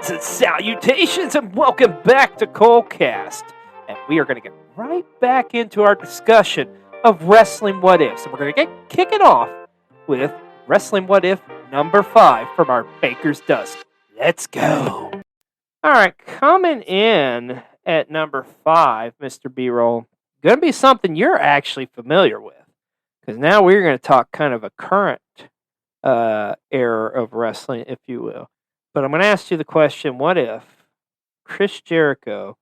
Greetings and salutations, and welcome back to Colecast. And we are going to get right back into our discussion of Wrestling What Ifs. And we're going to kick it off with Wrestling What If number 5 from our Baker's Dozen. Let's go. All right, coming in at number 5, Mr. B-Roll, going to be something you're actually familiar with. Because now we're going to talk kind of a current era of wrestling, if you will. But I'm going to ask you the question, what if Chris Jericho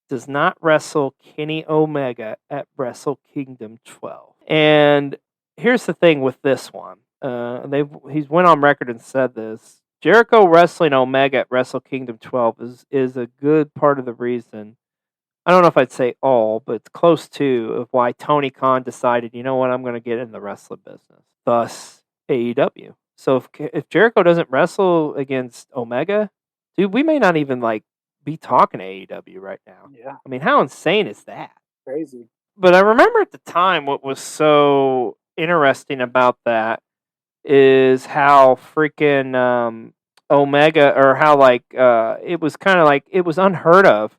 does not wrestle Kenny Omega at Wrestle Kingdom 12? And here's the thing with this one. He's went on record and said this. Jericho wrestling Omega at Wrestle Kingdom 12 is a good part of the reason. I don't know if I'd say all, but it's close to of why Tony Khan decided, you know what, I'm going to get in the wrestling business. Thus, AEW. So if Jericho doesn't wrestle against Omega, dude, we may not even be talking AEW right now. Yeah. I mean, how insane is that? Crazy. But I remember at the time what was so interesting about that is how freaking Omega, or how it was kind of it was unheard of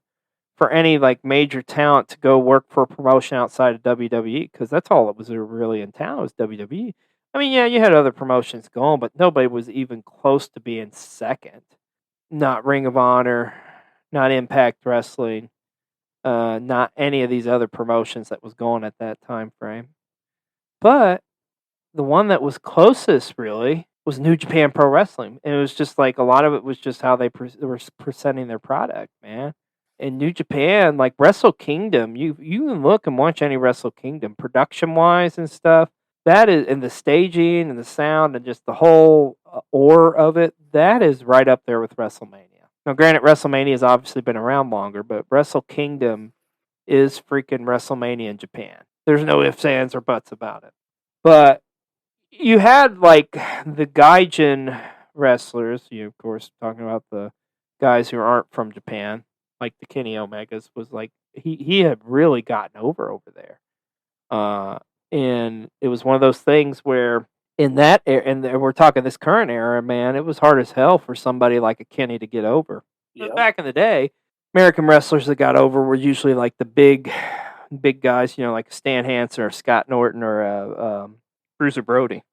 for any major talent to go work for a promotion outside of WWE, because that's all that was really in town was WWE. I mean, yeah, you had other promotions going, but nobody was even close to being second. Not Ring of Honor, not Impact Wrestling, not any of these other promotions that was going at that time frame. But the one that was closest, really, was New Japan Pro Wrestling. And it was just a lot of it was just how they were presenting their product, man. In New Japan, Wrestle Kingdom, you can look and watch any Wrestle Kingdom, production-wise and stuff. That is, and the staging and the sound and just the whole aura of it, that is right up there with WrestleMania. Now, granted, WrestleMania has obviously been around longer, but Wrestle Kingdom is freaking WrestleMania in Japan. There's no ifs, ands, or buts about it. But you had, the Gaijin wrestlers, you, of course, talking about the guys who aren't from Japan, like the Kenny Omegas, was he had really gotten over there. And it was one of those things where in that era, and we're talking this current era, man, it was hard as hell for somebody like a Kenny to get over. Yep. Back in the day, American wrestlers that got over were usually the big guys, like Stan Hansen or Scott Norton or Bruiser Brody,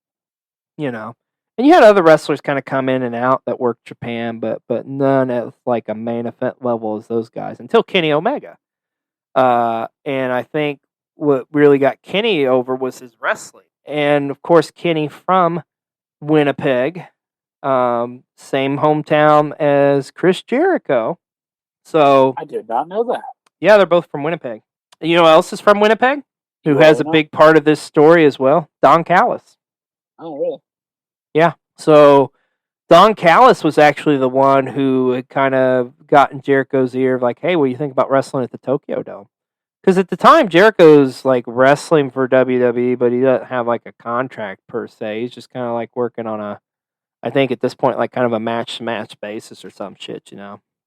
And you had other wrestlers kind of come in and out that worked Japan, but none at a main event level as those guys until Kenny Omega. And I think what really got Kenny over was his wrestling. And, of course, Kenny from Winnipeg, same hometown as Chris Jericho. So I did not know that. Yeah, they're both from Winnipeg. You know who else is from Winnipeg? Who has a big part of this story as well? Don Callis. Oh, really? Yeah. So Don Callis was actually the one who had kind of gotten Jericho's ear of hey, what do you think about wrestling at the Tokyo Dome? Because at the time, Jericho's wrestling for WWE, but he doesn't have a contract per se. He's just kind of working on I think at this point, kind of a match-to-match basis or some shit,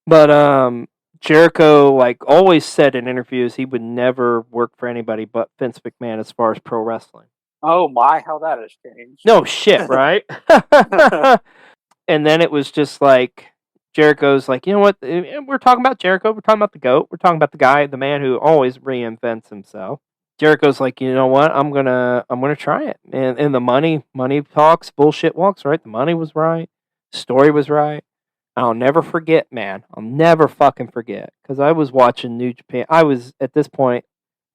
But Jericho, always said in interviews, he would never work for anybody but Vince McMahon as far as pro wrestling. Oh my, how that has changed. No shit, right? And then it was just Jericho's you know what? We're talking about Jericho. We're talking about the GOAT. We're talking about the man who always reinvents himself. Jericho's you know what? I'm gonna try it. And the money talks, bullshit walks, right? The money was right. Story was right. I'll never forget, man. I'll never fucking forget. Because I was watching New Japan. At this point,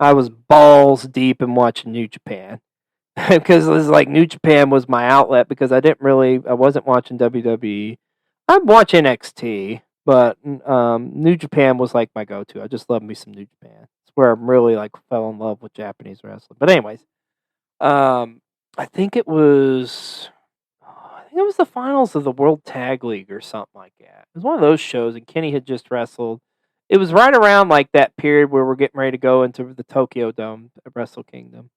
I was balls deep in watching New Japan. Because it was New Japan was my outlet, because I wasn't watching WWE. I'd watch NXT, but New Japan was my go-to. I just love me some New Japan. It's where I really fell in love with Japanese wrestling. But anyways, I think it was the finals of the World Tag League or something like that. It was one of those shows, and Kenny had just wrestled. It was right around that period where we're getting ready to go into the Tokyo Dome at Wrestle Kingdom.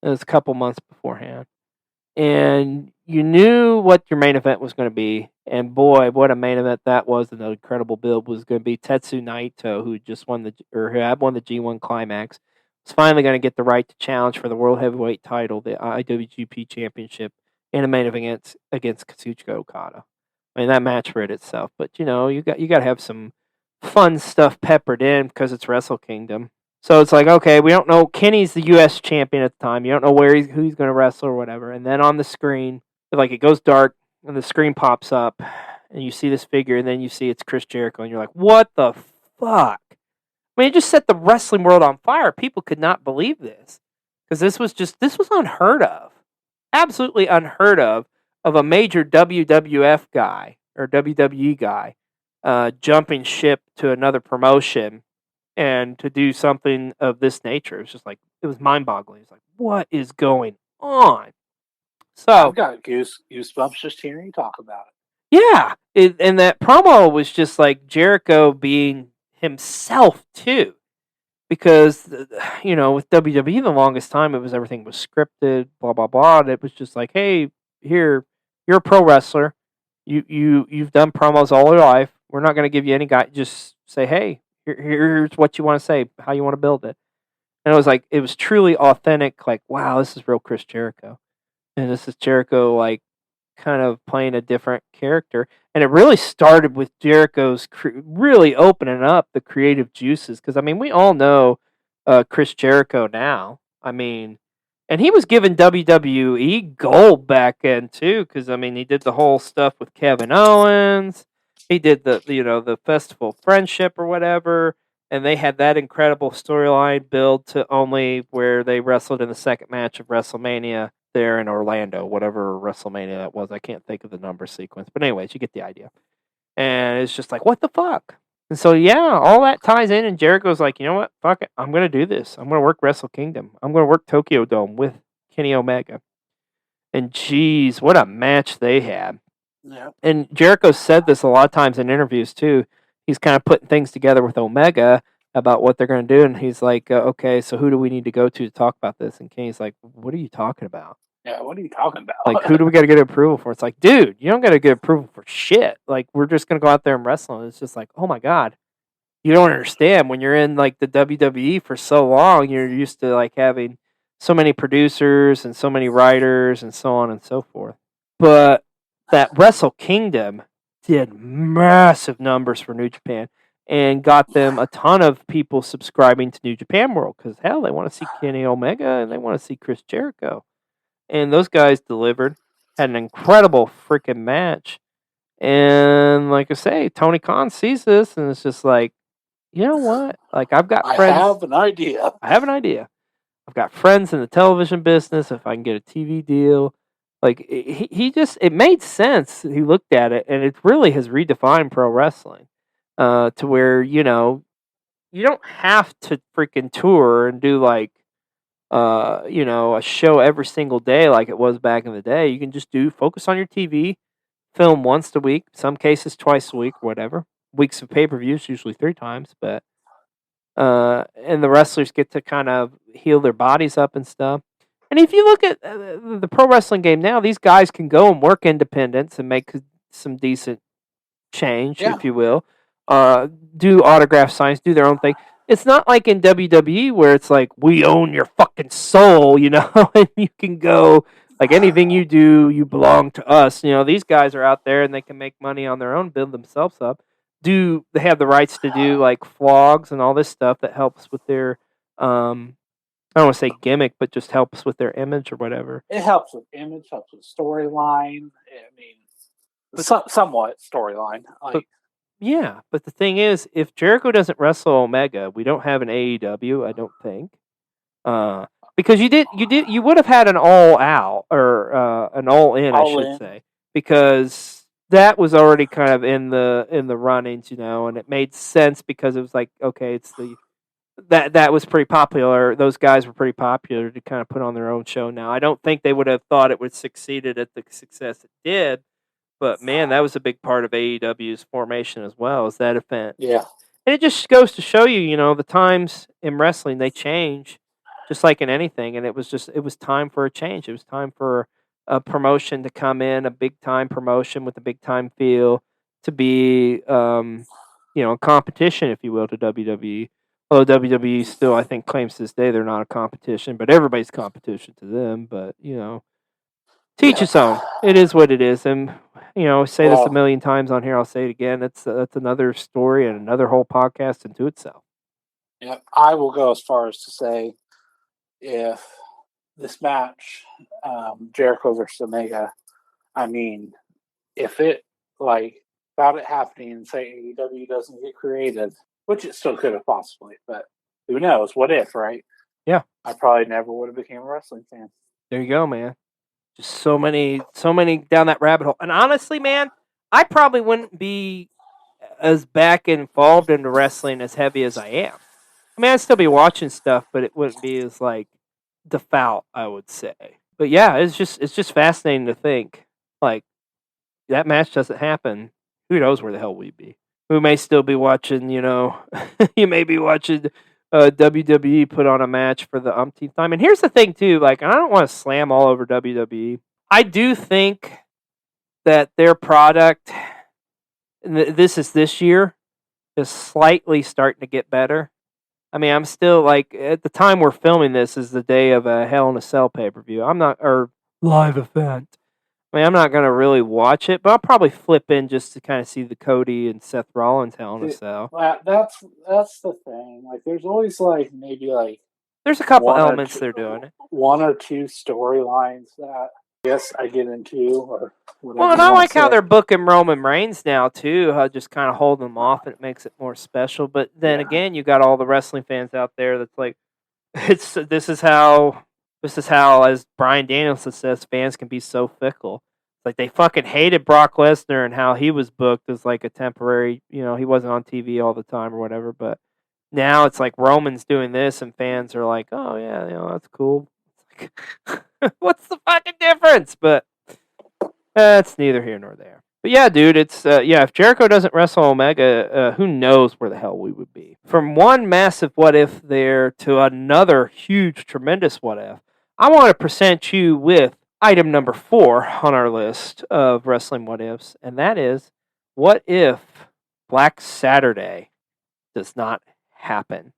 It was a couple months beforehand. And you knew what your main event was going to be. And boy, what a main event that was. And the incredible build was going to be Tetsu Naito, who had won the G1 Climax, was finally going to get the right to challenge for the World Heavyweight title, the IWGP Championship, in a main event against Kazuchika Okada. I mean, that match for it itself. But you know, you got to have some fun stuff peppered in because it's Wrestle Kingdom. So it's like, okay, we don't know. Kenny's the U.S. champion at the time. You don't know who he's going to wrestle or whatever. And then on the screen, like it goes dark and the screen pops up, and you see this figure, and then you see it's Chris Jericho, and you're like, what the fuck? I mean, it just set the wrestling world on fire. People could not believe this because this was unheard of, absolutely unheard of a major WWF guy or WWE guy jumping ship to another promotion and to do something of this nature. It's just like, it was mind-boggling. It's like, what is going on? So I've got goosebumps just hearing you talk about it. yeah, and that promo was just like Jericho being himself too, because you know, with WWE the longest time everything was scripted, blah blah blah. And it was just like, hey, here, you're a pro wrestler, you've done promos all your life. We're not going to give you any guy. Just say, hey, here's what you want to say, how you want to build it. And it was like, it was truly authentic. Like, wow, this is real Chris Jericho, and this is Jericho like kind of playing a different character. And it really started with Jericho's really opening up the creative juices. Because, I mean, we all know Chris Jericho now. I mean, and he was given WWE gold back then, too. Because, I mean, he did the whole stuff with Kevin Owens. He did the Festival of Friendship or whatever. And they had that incredible storyline build to only where they wrestled in the second match of WrestleMania there in Orlando, whatever WrestleMania that was. I can't think of the number sequence. But anyways, you get the idea. And it's just like, what the fuck? And so, yeah, all that ties in. And Jericho's like, you know what? Fuck it. I'm going to do this. I'm going to work Wrestle Kingdom. I'm going to work Tokyo Dome with Kenny Omega. And geez, what a match they had. Yeah. And Jericho said this a lot of times in interviews, too. He's kind of putting things together with Omega about what they're going to do. And he's like, okay, so who do we need to go to talk about this? And Kenny's like, what are you talking about? Yeah, what are you talking about? Like, who do we got to get approval for? It's like, dude, you don't got to get approval for shit. Like, we're just going to go out there and wrestle. And it's just like, oh my God. You don't understand. When you're in, like, the WWE for so long, you're used to, like, having so many producers and so many writers and so on and so forth. But that Wrestle Kingdom did massive numbers for New Japan and got them a ton of people subscribing to New Japan World because, hell, they want to see Kenny Omega and they want to see Chris Jericho. And those guys delivered, had an incredible freaking match. And like I say, Tony Khan sees this and it's just like, you know what? Like, I've got friends. I have an idea. I've got friends in the television business. If I can get a TV deal, like, it made sense. He looked at it, and it really has redefined pro wrestling to where, you know, you don't have to freaking tour and do like, you know, a show every single day like it was back in the day. You can just focus on your TV, film once a week, some cases twice a week, whatever. Weeks of pay-per-views, usually 3 times, but and the wrestlers get to kind of heal their bodies up and stuff. And if you look at the pro wrestling game now, these guys can go and work independents and make some decent change, if you will. Do autograph signs, do their own thing. It's not like in WWE where it's like, we own your fucking soul, you know, and you can go, like, anything you do, you belong to us. You know, these guys are out there and they can make money on their own, build themselves up. They have the rights to do like vlogs and all this stuff that helps with their, I don't want to say gimmick, but just helps with their image or whatever. It helps with image, helps with storyline. I mean, somewhat storyline. Like, yeah, but the thing is, if Jericho doesn't wrestle Omega, we don't have an AEW, I don't think. Because you would have had an all out or an all in, I should say, because that was already kind of in the runnings, you know, and it made sense because it was like, okay, it's that was pretty popular. Those guys were pretty popular to kind of put on their own show. Now, I don't think they would have thought it would succeeded at the success it did. But, man, that was a big part of AEW's formation as well, is that event. Yeah. And it just goes to show you, you know, the times in wrestling, they change, just like in anything. And it was time for a change. It was time for a promotion to come in, a big-time promotion with a big-time feel, to be, you know, a competition, if you will, to WWE. Although WWE still, I think, claims to this day they're not a competition, but everybody's competition to them. But, you know, teach its own. It is what it is. And, say this a million times on here. I'll say it again. That's another story and another whole podcast into itself. Yeah, I will go as far as to say, if this match, Jericho versus Omega, I mean, if it, without it happening and say AEW doesn't get created, which it still could have possibly, but who knows? What if, right? Yeah. I probably never would have became a wrestling fan. There you go, man. Just so many down that rabbit hole. And honestly, man, I probably wouldn't be as back involved into wrestling as heavy as I am. I mean, I'd still be watching stuff, but it wouldn't be as devout, I would say. But yeah, it's just fascinating to think that match doesn't happen. Who knows where the hell we'd be? We may still be watching. You may be watching WWE put on a match for the umpteenth time. And here's the thing too. I don't want to slam all over WWE. I do think that their product, this year, is slightly starting to get better. I mean, I'm still at the time we're filming this is the day of a Hell in a Cell pay-per-view. or live event. I mean, I'm not going to really watch it, but I'll probably flip in just to kind of see the Cody and Seth Rollins Hell in a Cell. That's the thing. There's always maybe there's a couple elements they're doing it. One or two storylines that I guess I get into or whatever. Well, and I like how they're booking Roman Reigns now too. How just kind of hold them off, and it makes it more special. But then again, you got all the wrestling fans out there that's like, this is how, as Bryan Danielson says, fans can be so fickle. They fucking hated Brock Lesnar and how he was booked as a temporary, he wasn't on TV all the time or whatever. But now it's Roman's doing this and fans are like, oh yeah, that's cool. What's the fucking difference? But that's neither here nor there. But yeah, dude, it's if Jericho doesn't wrestle Omega, who knows where the hell we would be. From one massive what if there to another huge, tremendous what if, I want to present you with item number 4 on our list of wrestling what ifs, and that is, what if Black Saturday does not happen?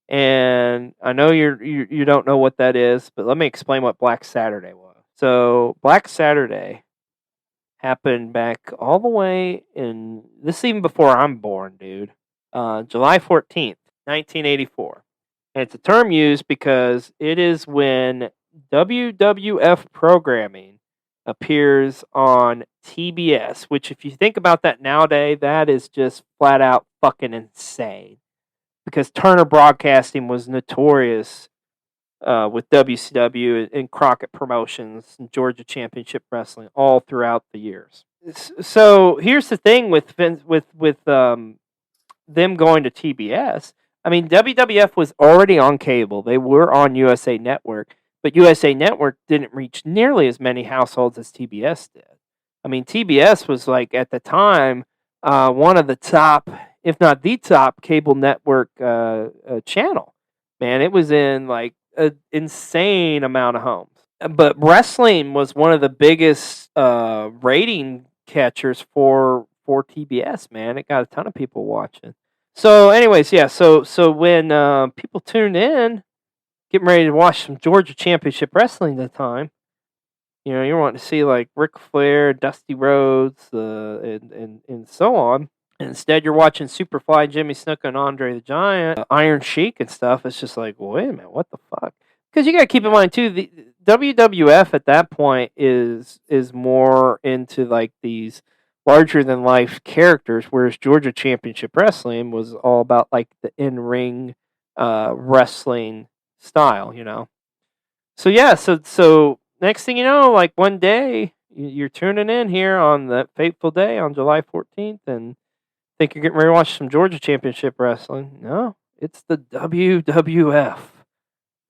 And I know you don't know what that is, but let me explain what Black Saturday was. So Black Saturday happened back all the way in, this is even before I'm born, dude. July 14th, 1984. And it's a term used because it is when WWF programming appears on TBS, which if you think about that nowadays, that is just flat out fucking insane. Because Turner Broadcasting was notorious with WCW and Crockett Promotions and Georgia Championship Wrestling all throughout the years. So here's the thing with them going to TBS. I mean, WWF was already on cable. They were on USA Network, but USA Network didn't reach nearly as many households as TBS did. I mean, TBS was at the time one of the top, if not the top, cable network channel. Man, it was in an insane amount of homes. But wrestling was one of the biggest rating catchers for TBS, man. It got a ton of people watching. So anyways, yeah, so when people tuned in, getting ready to watch some Georgia Championship Wrestling at the time, you're wanting to see Ric Flair, Dusty Rhodes, and so on. And instead, you're watching Superfly, Jimmy Snuka, and Andre the Giant, Iron Sheik and stuff. It's just wait a minute, what the fuck? Because you got to keep in mind too, the WWF at that point is more into these larger than life characters, whereas Georgia Championship Wrestling was all about the in ring wrestling style, So yeah, so next thing you know, one day you're tuning in here on that fateful day on July 14th, and think you're getting ready to watch some Georgia Championship Wrestling. No, it's the WWF.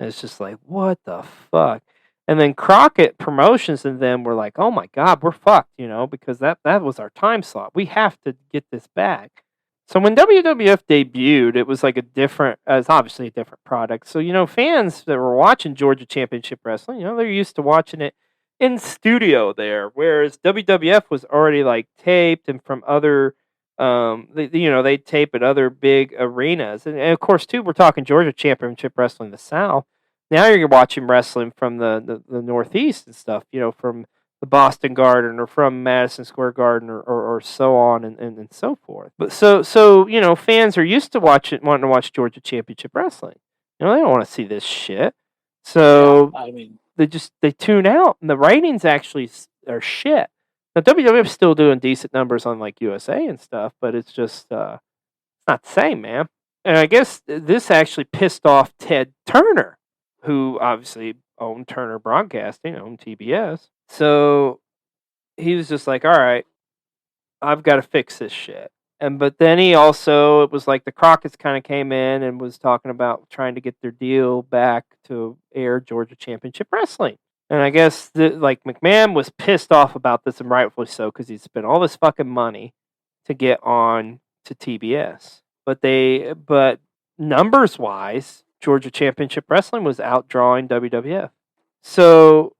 And it's just what the fuck? And then Crockett Promotions and them were oh my God, we're fucked, because that was our time slot. We have to get this back. So when WWF debuted, it was it's obviously a different product. So, fans that were watching Georgia Championship Wrestling, they're used to watching it in studio there, whereas WWF was already taped and from other they tape at other big arenas. And of course, too, we're talking Georgia Championship Wrestling in the South. Now you're watching wrestling from the Northeast and stuff, from the Boston Garden or from Madison Square Garden or so on and so forth. But so fans are used to wanting to watch Georgia Championship Wrestling. They don't want to see this shit. So they tune out, and the ratings actually are shit. Now WWF's still doing decent numbers on like USA and stuff, but it's just not the same, man. And I guess this actually pissed off Ted Turner, who obviously owned Turner Broadcasting, owned TBS. So he was just like, all right, I've got to fix this shit. But then it was like the Crockett's kind of came in and was talking about trying to get their deal back to air Georgia Championship Wrestling. And I guess McMahon was pissed off about this, and rightfully so, because he spent all this fucking money to get on to TBS. But numbers wise, Georgia Championship Wrestling was outdrawing WWF. So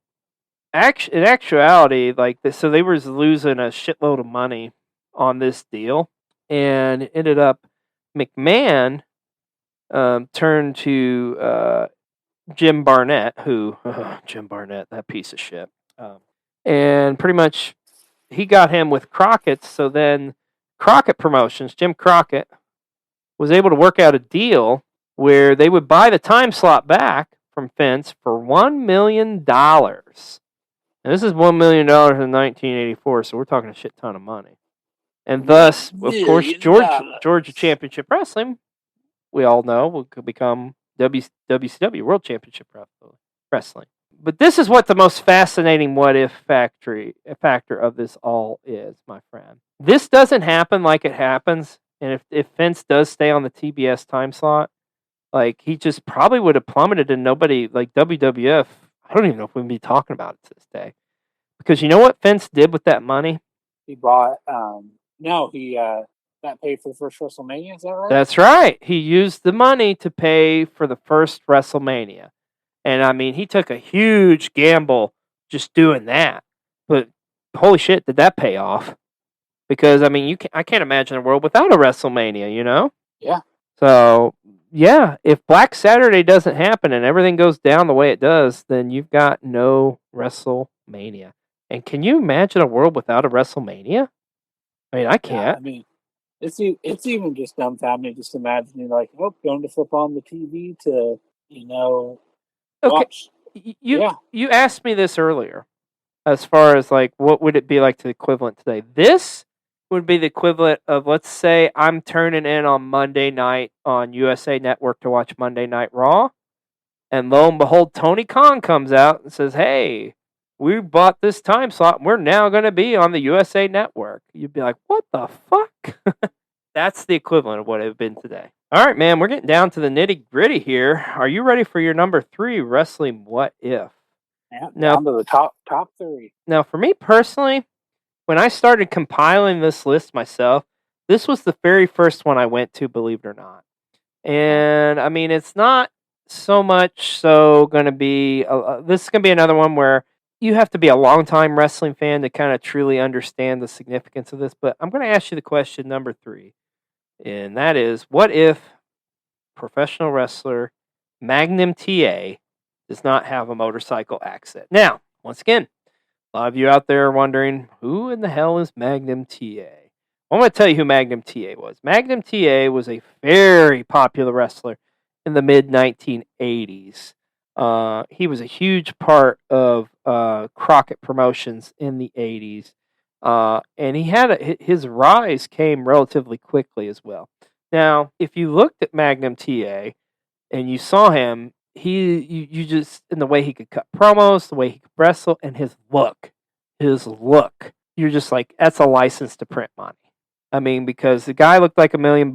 in actuality, so they were losing a shitload of money on this deal, and ended up McMahon turned to Jim Barnett, Jim Barnett, that piece of shit, and pretty much he got him with Crockett. So then Crockett Promotions, Jim Crockett, was able to work out a deal where they would buy the time slot back from Vince for $1 million. Now, this is $1 million in 1984, so we're talking a shit ton of money. And thus, of course, Georgia Championship Wrestling, we all know, will become WCW, World Championship Wrestling. But this is what the most fascinating what-if factor of this all is, my friend. This doesn't happen like it happens, and if Vince does stay on the TBS time slot, he just probably would have plummeted, and nobody, WWF, I don't even know if we'd be talking about it to this day. Because you know what Vince did with that money? He bought, that paid for the first WrestleMania, is that right? That's right. He used the money to pay for the first WrestleMania. And I mean, he took a huge gamble just doing that. But holy shit, did that pay off? Because I mean, I can't imagine a world without a WrestleMania, Yeah. So, yeah, if Black Saturday doesn't happen and everything goes down the way it does, then you've got no WrestleMania. And can you imagine a world without a WrestleMania? I mean, I can't. Yeah, it's even just dumbfounding just imagining going to flip on the TV to watch. You asked me this earlier, as far as what would it be like to the equivalent today? This would be the equivalent of, let's say I'm turning in on Monday night on USA Network to watch Monday Night Raw, and lo and behold, Tony Khan comes out and says, "Hey, we bought this time slot, and we're now going to be on the USA Network." You'd be like, what the fuck? That's the equivalent of what it would have been today. All right, man, we're getting down to the nitty-gritty here. Are you ready for your number 3 wrestling what if? Yeah, down to the top 3. Now, for me personally, when I started compiling this list myself, this was the very first one I went to, believe it or not. And, I mean, it's not so much so going to be... this is going to be another one where you have to be a longtime wrestling fan to kind of truly understand the significance of this. But I'm going to ask you the question number 3. And that is, what if professional wrestler Magnum TA does not have a motorcycle accident? Now, once again, a lot of you out there are wondering, who in the hell is Magnum TA? I'm going to tell you who Magnum TA was. Magnum TA was a very popular wrestler in the mid-1980s. He was a huge part of Crockett Promotions in the 80s. And his rise came relatively quickly as well. Now, if you looked at Magnum TA and you saw him, you just, in the way he could cut promos, the way he could wrestle, and his look, you're just like, that's a license to print money. I mean, because the guy looked like $1 million.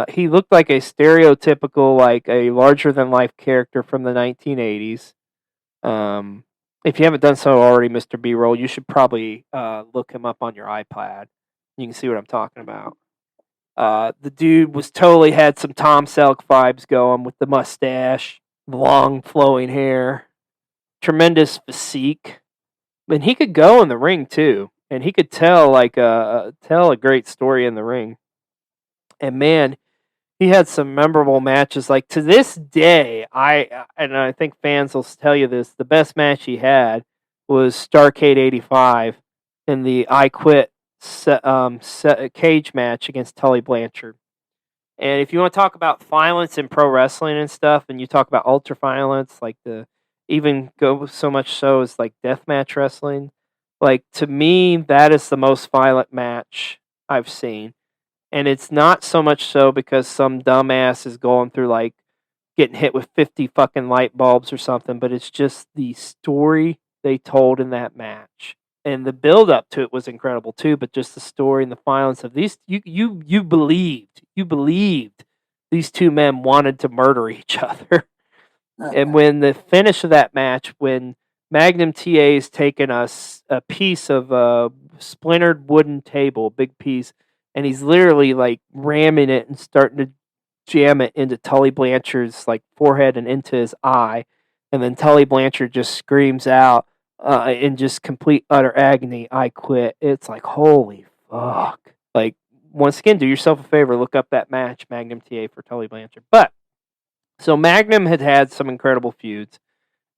He looked like a stereotypical, a larger-than-life character from the 1980s. If you haven't done so already, Mr. B-Roll, you should probably look him up on your iPad. You can see what I'm talking about. The dude totally had some Tom Selleck vibes going with the mustache, the long flowing hair, tremendous physique. And he could go in the ring too, and he could tell a great story in the ring. And man, he had some memorable matches. Like to this day, I think fans will tell you this. The best match he had was Starrcade '85 in the I Quit cage match against Tully Blanchard. And if you want to talk about violence in pro wrestling and stuff, and you talk about ultra violence, like even go so much so as like deathmatch wrestling, like to me that is the most violent match I've seen. And it's not so much so because some dumbass is going through like getting hit with 50 fucking light bulbs or something, but it's just the story they told in that match. And the build up to it was incredible too, but just the story and the violence of these you believed these two men wanted to murder each other. And when the finish of that match, when Magnum TA is taking a piece of a splintered wooden table, a big piece, and he's literally like ramming it and starting to jam it into Tully Blanchard's like forehead and into his eye, and then Tully Blanchard just screams out in just complete utter agony, "I quit." It's like, holy fuck! Like, once again, do yourself a favor, look up that match, Magnum TA for Tully Blanchard. But so Magnum had some incredible feuds,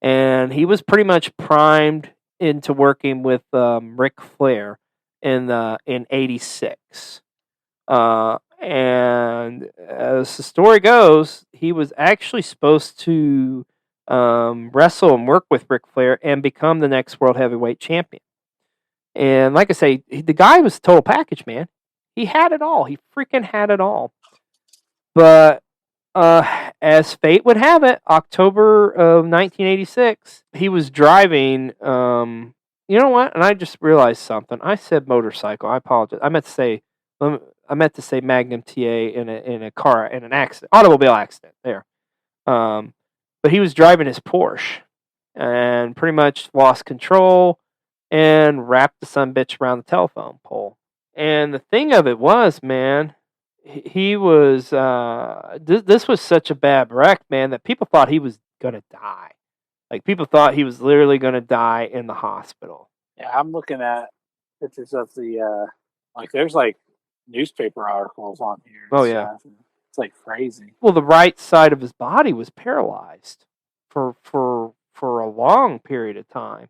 and he was pretty much primed into working with Ric Flair in '86. And as the story goes, he was actually supposed to wrestle and work with Ric Flair and become the next World Heavyweight Champion. And like I say, the guy was a total package, man. He had it all. He freaking had it all. But as fate would have it, October of 1986, he was driving. You know what? And I just realized something. I said motorcycle. I apologize. I meant to say Magnum TA in an accident, automobile accident. There. But he was driving his Porsche and pretty much lost control and wrapped the sumbitch around the telephone pole. And the thing of it was, man, he was. This was such a bad wreck, man, that people thought he was gonna die. Like people thought he was literally gonna die in the hospital. Yeah, I'm looking at pictures of the like. There's like newspaper articles on here. Oh yeah, it's like crazy. Well, the right side of his body was paralyzed for a long period of time.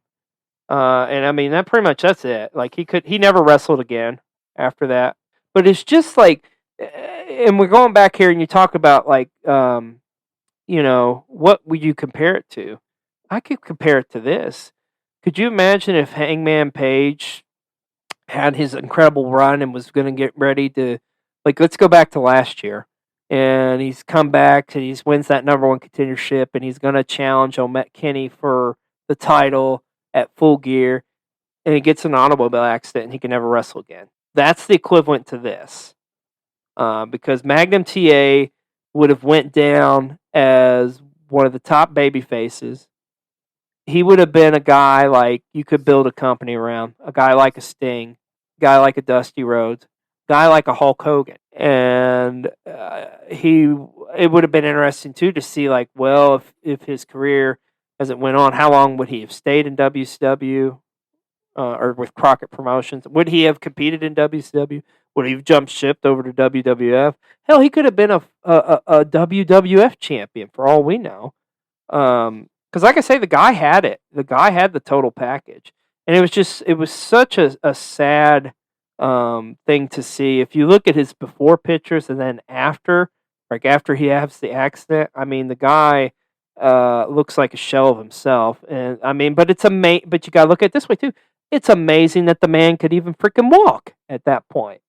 And I mean that's it. Like he never wrestled again after that. But it's just like, and we're going back here, and you talk about like, what would you compare it to? I could compare it to this. Could you imagine if Hangman Page had his incredible run and was going to get ready to, like, let's go back to last year, and he's come back and he wins that number one contendership, and he's going to challenge Omet Kenny for the title at Full Gear, and he gets an automobile accident and he can never wrestle again. That's the equivalent to this, because Magnum TA would have went down as one of the top baby faces. He would have been a guy like you could build a company around, a guy like a Sting, a guy like a Dusty Rhodes, a guy like a Hulk Hogan. And it would have been interesting too to see, like, well, if his career as it went on, how long would he have stayed in WCW or with Crockett Promotions? Would he have competed in WCW? Would he have jumped ship over to WWF? Hell, he could have been a WWF champion for all we know. Because like I say, the guy had it. The guy had the total package. And it was such a sad thing to see. If you look at his before pictures and then after, like after he has the accident, I mean, the guy looks like a shell of himself. And I mean, but but you got to look at it this way too. It's amazing that the man could even freaking walk at that point.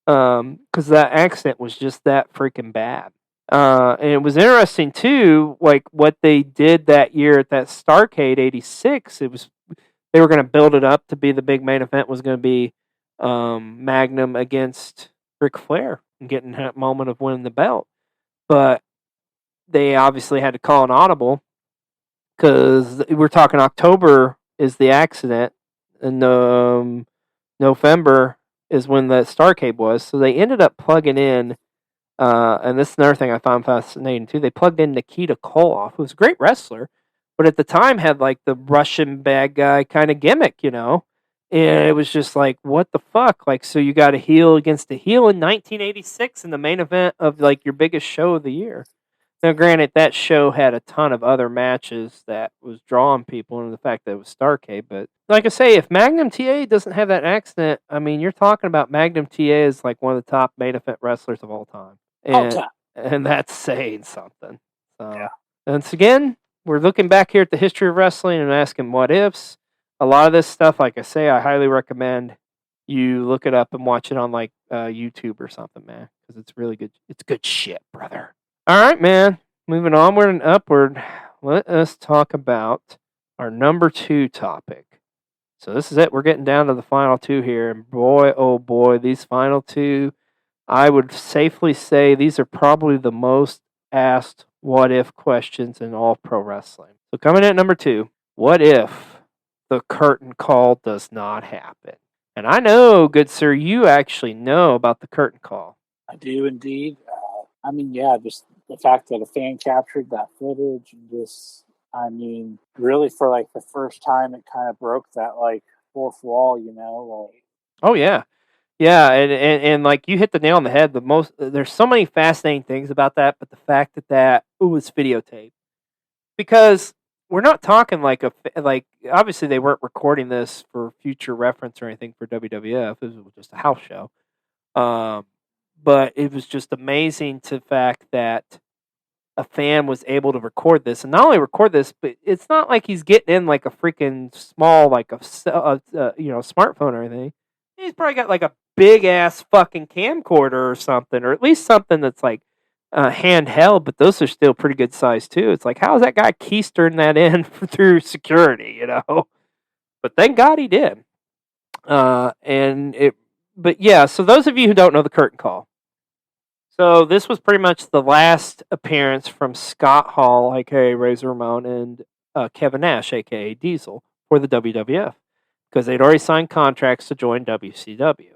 Because that accident was just that freaking bad. And it was interesting too, like what they did that year at that Starrcade '86. They were going to build it up to be the big main event was going to be Magnum against Ric Flair and getting that moment of winning the belt, but they obviously had to call an audible because we're talking October is the accident, and November is when the Starrcade was. So they ended up plugging in. And this is another thing I found fascinating too. They plugged in Nikita Koloff, who was a great wrestler, but at the time had like the Russian bad guy kind of gimmick, And it was just like, what the fuck? Like, so you got a heel against a heel in 1986 in the main event of like your biggest show of the year. Now, granted, that show had a ton of other matches that was drawing people, and the fact that it was Starrcade. But like I say, if Magnum TA doesn't have that accident, I mean, you're talking about Magnum TA as like one of the top main event wrestlers of all time, and that's saying something. So, once again, we're looking back here at the history of wrestling and asking what ifs. A lot of this stuff, like I say, I highly recommend you look it up and watch it on like YouTube or something, man, because it's really good. It's good shit, brother. All right, man. Moving onward and upward, let us talk about our number 2 topic. So this is it. We're getting down to the final 2 here, and boy, oh boy, these final 2, I would safely say these are probably the most asked what if questions in all pro wrestling. So coming in at number 2, what if the curtain call does not happen? And I know, good sir, you actually know about the curtain call. I do indeed. I mean, yeah, just the fact that a fan captured that footage and just, I mean, really for like the first time, it kind of broke that like fourth wall, you know? Like, oh yeah, yeah, and like you hit the nail on the head. There's so many fascinating things about that, but the fact that it was videotaped, because we're not talking like obviously they weren't recording this for future reference or anything for WWF. It was just a house show. But it was just amazing to the fact that a fan was able to record this, and not only record this, but it's not like he's getting in like a freaking small like smartphone or anything. He's probably got like a big ass fucking camcorder or something, or at least something that's like handheld. But those are still pretty good size too. It's like, how is that guy keystering that in through security? You know, but thank God he did. But yeah. So those of you who don't know the curtain call. So this was pretty much the last appearance from Scott Hall, aka Razor Ramon, and Kevin Nash, aka Diesel, for the WWF, because they'd already signed contracts to join WCW.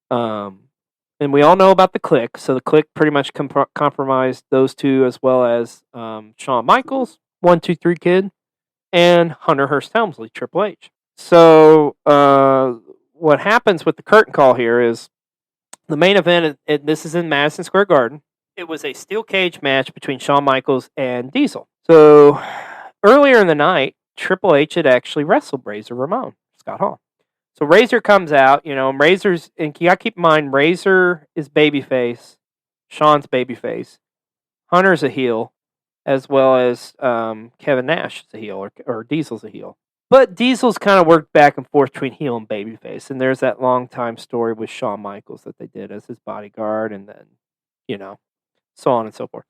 And we all know about the Clique, so the Clique pretty much compromised those two, as well as Shawn Michaels, 1-2-3 Kid, and Hunter Hearst Helmsley, Triple H. So what happens with the curtain call here is, the main event, this is in Madison Square Garden. It was a steel cage match between Shawn Michaels and Diesel. So earlier in the night, Triple H had actually wrestled Razor Ramon, Scott Hall. So Razor comes out, and Razor's, and you got to keep in mind, Razor is babyface, Shawn's babyface, Hunter's a heel, as well as Kevin Nash is a heel, or Diesel's a heel. But Diesel's kind of worked back and forth between heel and babyface, and there's that long time story with Shawn Michaels that they did as his bodyguard, and then, so on and so forth.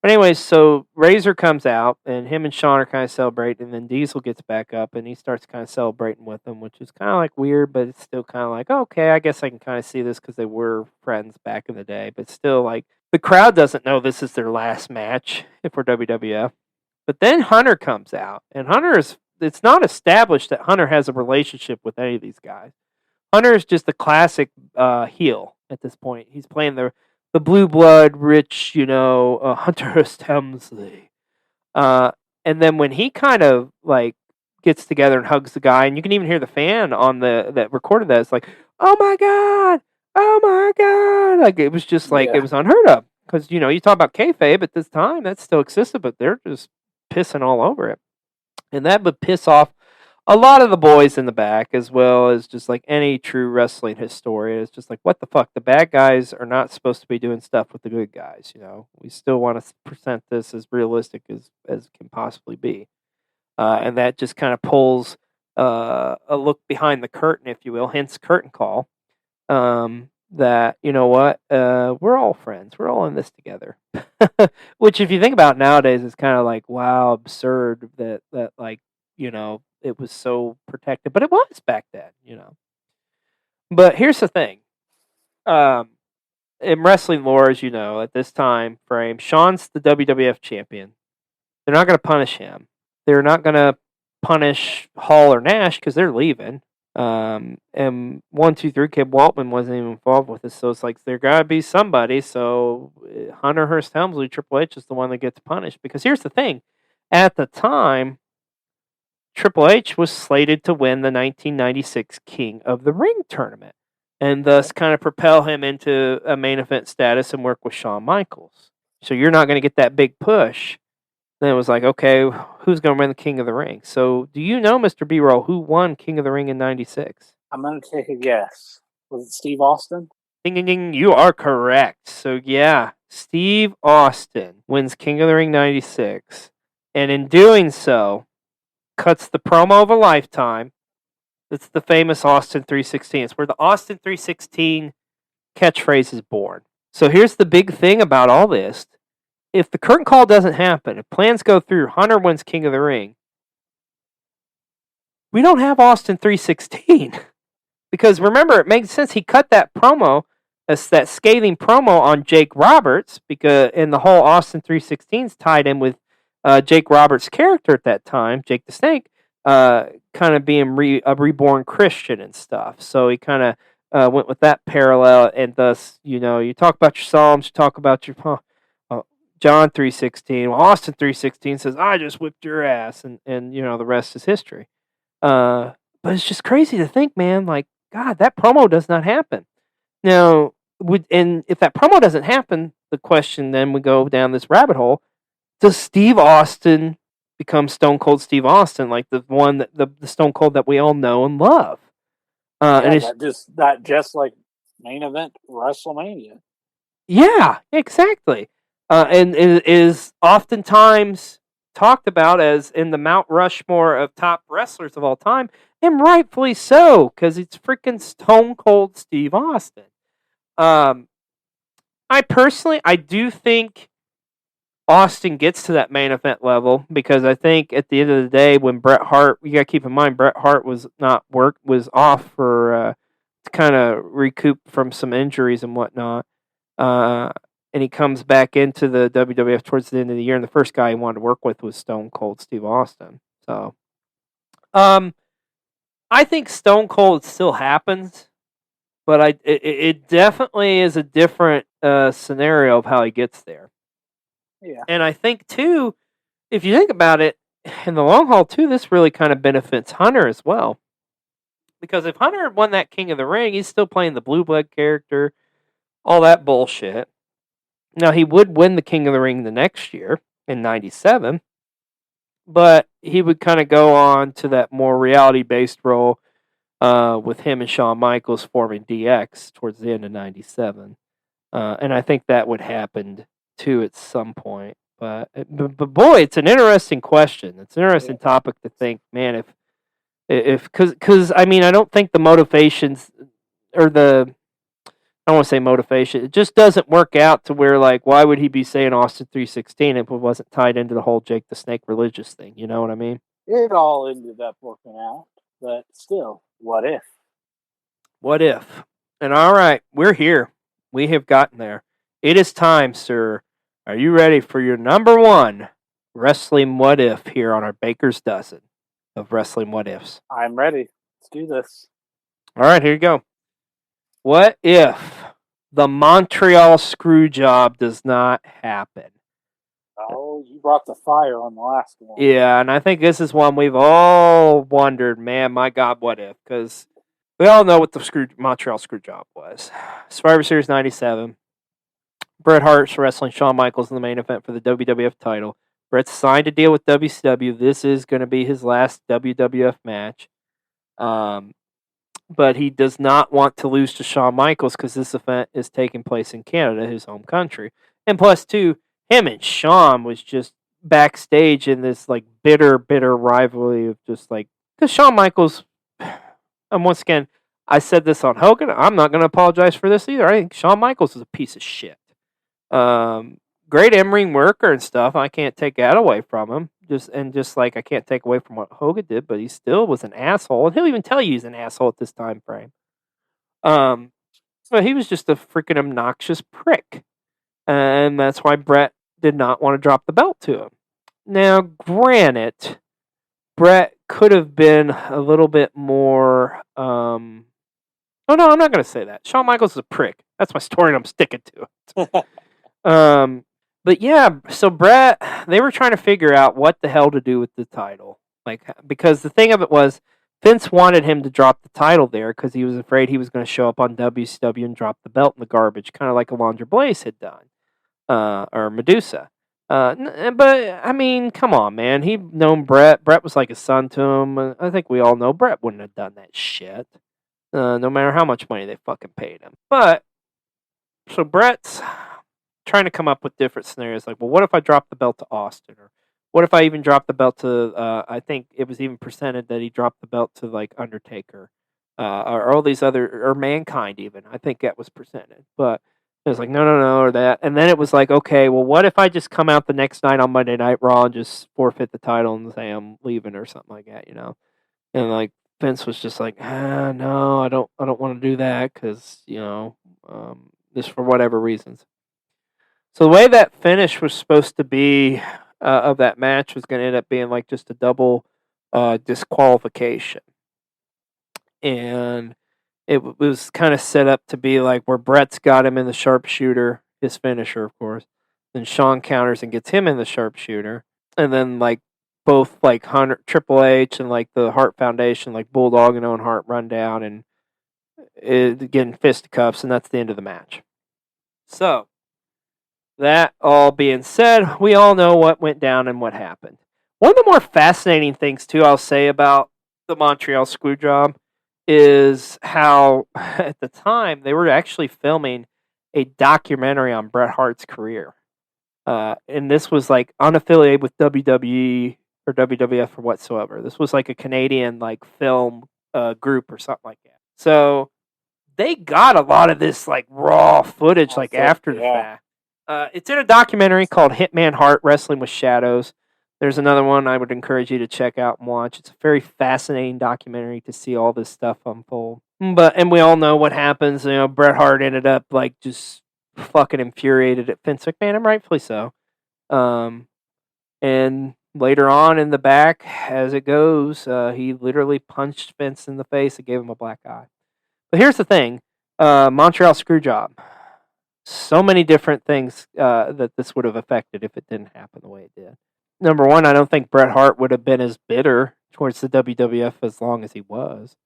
But anyways, so Razor comes out, and him and Shawn are kind of celebrating, and then Diesel gets back up, and he starts kind of celebrating with them, which is kind of like weird, but it's still kind of like, okay, I guess I can kind of see this because they were friends back in the day, but still, like, the crowd doesn't know this is their last match if we're WWF. But then Hunter comes out, and it's not established that Hunter has a relationship with any of these guys. Hunter is just a classic heel at this point. He's playing the blue blood, rich, Hunter Hearst Helmsley. And then when he kind of like gets together and hugs the guy, and you can even hear the fan on that recorded that, it's like, oh my god, like it was just like, it was unheard of, because you talk about kayfabe at this time, that still existed, but they're just pissing all over it. And that would piss off a lot of the boys in the back, as well as just like any true wrestling historian. It's just like, what the fuck? The bad guys are not supposed to be doing stuff with the good guys. We still want to present this as realistic as can possibly be. And that just kind of pulls a look behind the curtain, if you will, hence curtain call. That, we're all friends. We're all in this together. Which, if you think about it nowadays, is kind of like, wow, absurd that like, it was so protected. But it was back then, But here's the thing. In wrestling lore, as you know, at this time frame, Shawn's the WWF champion. They're not going to punish him. They're not going to punish Hall or Nash because they're leaving. And 1-2-3 Kid Waltman wasn't even involved with this, so it's like there gotta be somebody. So Hunter Hearst Helmsley, Triple H, is the one that gets punished, because here's the thing: at the time, Triple H was slated to win the 1996 King of the Ring tournament, and thus kind of propel him into a main event status and work with Shawn Michaels. So you're not going to get that big push. Then it was like, okay, who's going to win the King of the Ring? So do you know, Mr. B-Roll, who won King of the Ring in 96? I'm going to take a guess. Was it Steve Austin? Ding, ding, ding. You are correct. So yeah, Steve Austin wins King of the Ring 96. And in doing so, cuts the promo of a lifetime. It's the famous Austin 316. It's where the Austin 316 catchphrase is born. So here's the big thing about all this. If the curtain call doesn't happen, if plans go through, Hunter wins King of the Ring, we don't have Austin 316. Because remember, it makes sense. He cut that promo, that scathing promo on Jake Roberts, because in the whole Austin 316's tied in with Jake Roberts' character at that time, Jake the Snake, kind of being a reborn Christian and stuff. So he kind of went with that parallel, and thus, you talk about your Psalms, you talk about your John 3:16. Well, Austin 3:16 says, "I just whipped your ass," and the rest is history. But it's just crazy to think, man. Like, God, that promo does not happen. Now, if that promo doesn't happen, the question then we go down this rabbit hole: does Steve Austin become Stone Cold Steve Austin, like the one the Stone Cold that we all know and love? And it's just like main event WrestleMania. Yeah, exactly. And it is oftentimes talked about as in the Mount Rushmore of top wrestlers of all time, and rightfully so, because it's freaking Stone Cold Steve Austin. I do think Austin gets to that main event level, because I think at the end of the day, when Bret Hart, you got to keep in mind, Bret Hart was off for to kind of recoup from some injuries and whatnot. And he comes back into the WWF towards the end of the year, and the first guy he wanted to work with was Stone Cold Steve Austin. So, I think Stone Cold still happens, but it definitely is a different scenario of how he gets there. Yeah. And I think, too, if you think about it, in the long haul, too, this really kind of benefits Hunter as well. Because if Hunter had won that King of the Ring, he's still playing the Blue Blood character, all that bullshit. Now, he would win the King of the Ring the next year in 97, but he would kind of go on to that more reality-based role with him and Shawn Michaels forming DX towards the end of 97. And I think that would happen, too, at some point. But boy, it's an interesting question. It's an interesting topic to think, man, because I mean, I don't think the motivations or I don't want to say motivation. It just doesn't work out to where, like, why would he be saying Austin 3:16 if it wasn't tied into the whole Jake the Snake religious thing? You know what I mean? It all ended up working out, but still, what if? What if? And all right, we're here. We have gotten there. It is time, sir. Are you ready for your number one wrestling what if here on our Baker's Dozen of wrestling what ifs? I'm ready. Let's do this. All right, here you go. What if the Montreal screw job does not happen? Oh, you brought the fire on the last one. Yeah, and I think this is one we've all wondered, man, my God, what if? Because we all know what the Montreal screw job was. Survivor Series 97. Bret Hart's wrestling Shawn Michaels in the main event for the WWF title. Bret's signed a deal with WCW. This is going to be his last WWF match. But he does not want to lose to Shawn Michaels because this event is taking place in Canada, his home country. And plus, too, him and Shawn was just backstage in this like bitter rivalry of just like, because Shawn Michaels, and once again, I said this on Hogan, I'm not going to apologize for this either. I think Shawn Michaels is a piece of shit. Great in-ring worker and stuff. I can't take that away from him. Just like I can't take away from what Hogan did, but he still was an asshole, and he'll even tell you he's an asshole at this time frame. So he was just a freaking obnoxious prick, and that's why Bret did not want to drop the belt to him. Now, granted, Bret could have been a little bit more. Oh no, I'm not going to say that. Shawn Michaels is a prick. That's my story, and I'm sticking to it. But yeah, so Bret, they were trying to figure out what the hell to do with the title. Like, because the thing of it was, Vince wanted him to drop the title there because he was afraid he was going to show up on WCW and drop the belt in the garbage, kind of like Alundra Blaze had done. or Medusa. But I mean, come on, man. He'd known Brett. Brett was like a son to him. I think we all know Brett wouldn't have done that shit. No matter how much money they fucking paid him. But so Brett's trying to come up with different scenarios. Like, well, what if I drop the belt to Austin, or what if I even drop the belt to? I think it was even presented that he dropped the belt to like Undertaker, or all these other, or Mankind even. I think that was presented, but it was like no, or that. And then it was like, okay, well, what if I just come out the next night on Monday Night Raw and just forfeit the title and say I'm leaving or something like that, And like Vince was just like, no, I don't want to do that because just for whatever reasons. So the way that finish was supposed to be of that match was going to end up being like just a double disqualification, and it was kind of set up to be like where Brett's got him in the sharpshooter, his finisher, of course. Then Shawn counters and gets him in the sharpshooter, and then like both like Triple H and like the Hart Foundation, like Bulldog and Owen Hart, run down and getting fisticuffs, and that's the end of the match. So that all being said, we all know what went down and what happened. One of the more fascinating things, too, I'll say about the Montreal Screwjob is how, at the time, they were actually filming a documentary on Bret Hart's career. And this was like unaffiliated with WWE or WWF or whatsoever. This was like a Canadian like film group or something like that. So they got a lot of this like raw footage like after the fact. It's in a documentary called Hitman Hart Wrestling with Shadows. There's another one I would encourage you to check out and watch. It's a very fascinating documentary to see all this stuff unfold. And we all know what happens. Bret Hart ended up like just fucking infuriated at Vince McMahon, and rightfully so. And later on in the back, as it goes, he literally punched Vince in the face and gave him a black eye. But here's the thing, Montreal Screwjob. So many different things that this would have affected if it didn't happen the way it did. Number one, I don't think Bret Hart would have been as bitter towards the WWF as long as he was.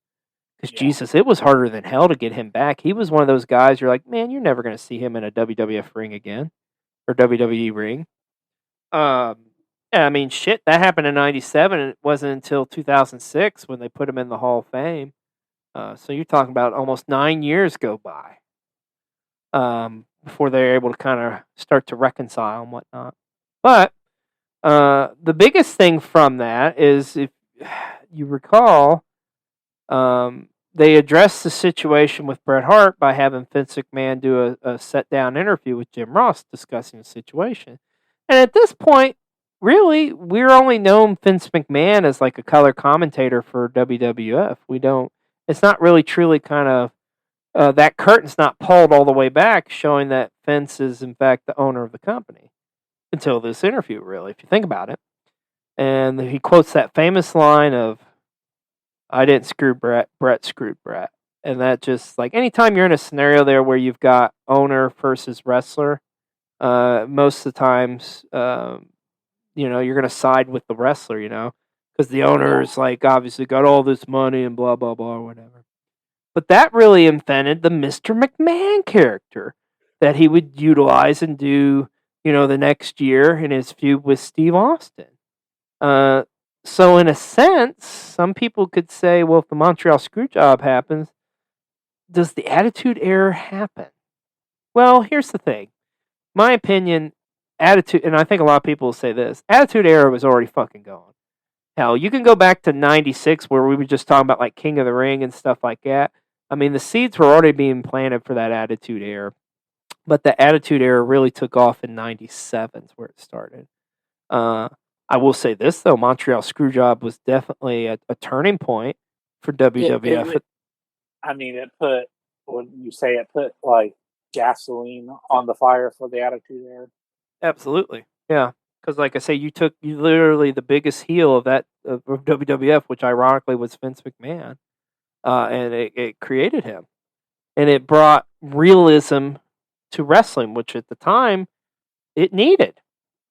Because, Jesus, it was harder than hell to get him back. He was one of those guys you're like, man, you're never going to see him in a WWF ring again. Or WWE ring. Yeah, I mean, shit, that happened in 97, and it wasn't until 2006 when they put him in the Hall of Fame. So you're talking about almost 9 years go by. Before they're able to kind of start to reconcile and whatnot. But the biggest thing from that is, if you recall, they addressed the situation with Bret Hart by having Vince McMahon do a sit-down interview with Jim Ross discussing the situation. And at this point, really, we're only known Vince McMahon as like a color commentator for WWF. It's not really truly kind of, that curtain's not pulled all the way back, showing that Vince is, in fact, the owner of the company. Until this interview, really, if you think about it. And he quotes that famous line of, I didn't screw Brett, Brett screwed Brett. And that just, like, anytime you're in a scenario there where you've got owner versus wrestler, most of the times, you're going to side with the wrestler, because the owner's, like, obviously got all this money and blah, blah, blah, or whatever. But that really invented the Mr. McMahon character that he would utilize and do, the next year in his feud with Steve Austin. So in a sense, some people could say, well, if the Montreal Screwjob happens, does the Attitude Era happen? Well, here's the thing. My opinion, Attitude, and I think a lot of people will say this, Attitude Era was already fucking gone. Hell, you can go back to 96 where we were just talking about like King of the Ring and stuff like that. I mean, the seeds were already being planted for that Attitude Era. But the Attitude Era really took off in 97 is where it started. I will say this, though. Montreal Screwjob was definitely a turning point for WWF. It put, when you say it put, like, gasoline on the fire for the Attitude Era. Absolutely. Yeah. Because, like I say, you literally the biggest heel of that of WWF, which ironically was Vince McMahon. And it created him. And it brought realism to wrestling, which at the time it needed.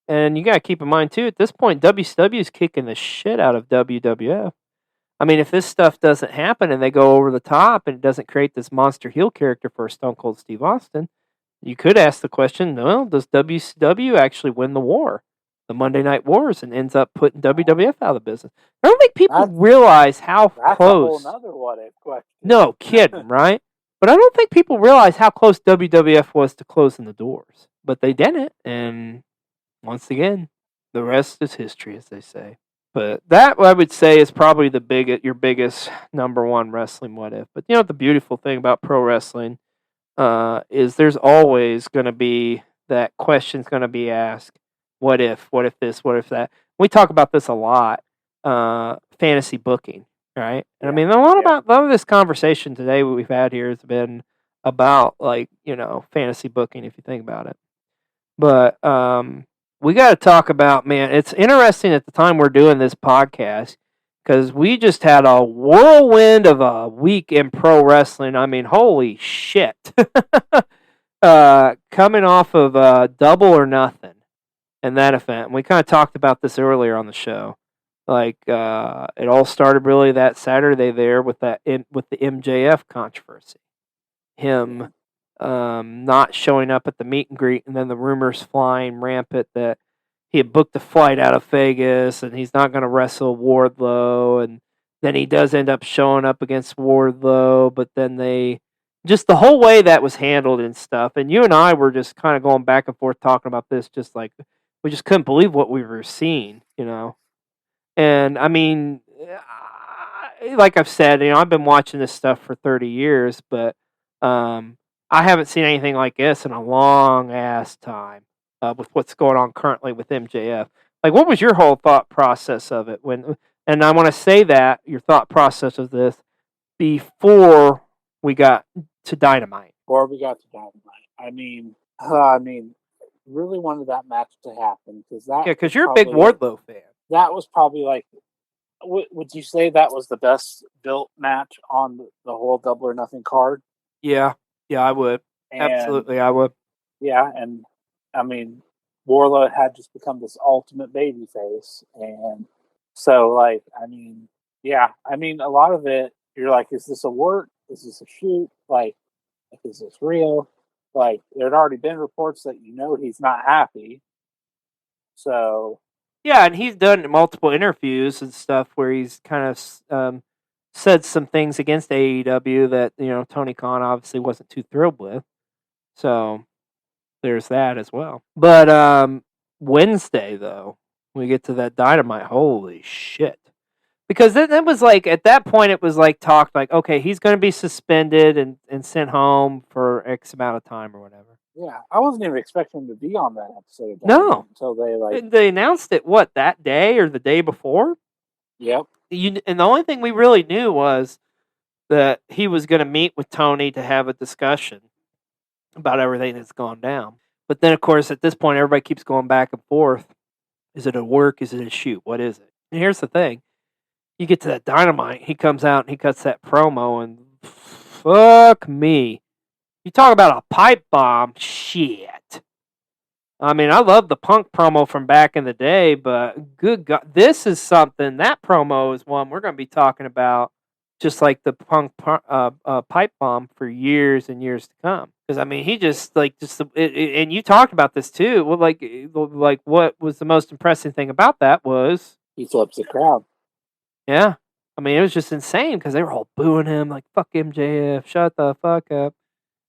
And you got to keep in mind, too, at this point, WCW is kicking the shit out of WWF. I mean, if this stuff doesn't happen and they go over the top and it doesn't create this monster heel character for Stone Cold Steve Austin, You could ask the question, well, does WCW actually win the war, the Monday Night Wars, and ends up putting WWF out of business? I don't think people realize how That's close. a whole nother what if question. No kidding, right? But I don't think people realize how close WWF was to closing the doors. But they didn't, and once again, the rest is history, as they say. But that, I would say, is probably your biggest number one wrestling what if. But you know what the beautiful thing about pro wrestling is there's always going to be that question's going to be asked. What if this, what if that? We talk about this a lot, fantasy booking, right? And I mean, a lot of this conversation today we've had here has been about, like, fantasy booking, if you think about it. But we got to talk about, man, it's interesting at the time we're doing this podcast because we just had a whirlwind of a week in pro wrestling. I mean, holy shit. Coming off of Double or Nothing and that event. And we kind of talked about this earlier on the show. Like, it all started really that Saturday there with the MJF controversy. Him not showing up at the meet and greet, and then the rumors flying rampant that he had booked a flight out of Vegas and he's not going to wrestle Wardlow, and then he does end up showing up against Wardlow, but then just the whole way that was handled and stuff, and you and I were just kind of going back and forth talking about this, just like we just couldn't believe what we were seeing, and I mean, like I've said, I've been watching this stuff for 30 years, but I haven't seen anything like this in a long ass time with what's going on currently with MJF. Like, what was your whole thought process of it and I want to say that your thought process of this before we got to Dynamite. Before we got to Dynamite, I mean, really wanted that match to happen because you're a big Wardlow fan. That was probably like, would you say that was the best built match on the whole Double or Nothing card? Yeah, I would. Absolutely, I would. Yeah, and I mean, Wardlow had just become this ultimate babyface, and so, like, a lot of it, you're like, is this a work? Is this a shoot? Like, is this real? Like, there had already been reports that he's not happy. So yeah, and he's done multiple interviews and stuff where he's kind of said some things against AEW that Tony Khan obviously wasn't too thrilled with. So there's that as well. But Wednesday, though, we get to that Dynamite. Holy shit! Because then it was like, at that point it was like talked like, okay, he's going to be suspended and sent home for X amount of time or whatever. Yeah, I wasn't even expecting him to be on that episode. No, until they announced it. What, that day or the day before? Yep. And the only thing we really knew was that he was going to meet with Tony to have a discussion about everything that's gone down. But then, of course, at this point, everybody keeps going back and forth. Is it a work? Is it a shoot? What is it? And here's the thing. You get to that Dynamite, he comes out and he cuts that promo, and fuck me. You talk about a pipe bomb, shit. I mean, I love the Punk promo from back in the day, but good God, this is something, that promo is one we're going to be talking about, just like the Punk pipe bomb, for years and years to come. Because, I mean, he and you talked about this too. Well, like what was the most impressive thing about that was he flips the crowd. Yeah. I mean, it was just insane because they were all booing him like, fuck MJF, shut the fuck up.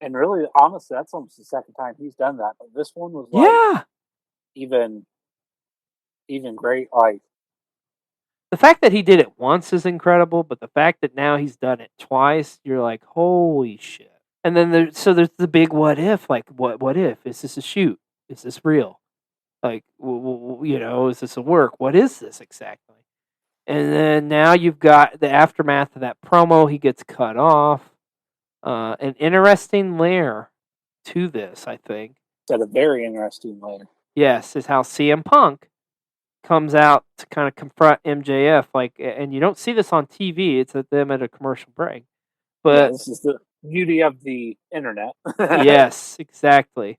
And really, honestly, that's almost the second time he's done that. But this one was like, even great. Like, the fact that he did it once is incredible, but the fact that now he's done it twice, you're like, holy shit. And then there's the big what if. Like, what if? Is this a shoot? Is this real? Like, is this a work? What is this exactly? And then now you've got the aftermath of that promo. He gets cut off. An interesting layer to this, I think. It's a very interesting layer. Yes, is how CM Punk comes out to kind of confront MJF. Like, and you don't see this on TV. It's at them at a commercial break. But this is the beauty of the internet. Yes, exactly.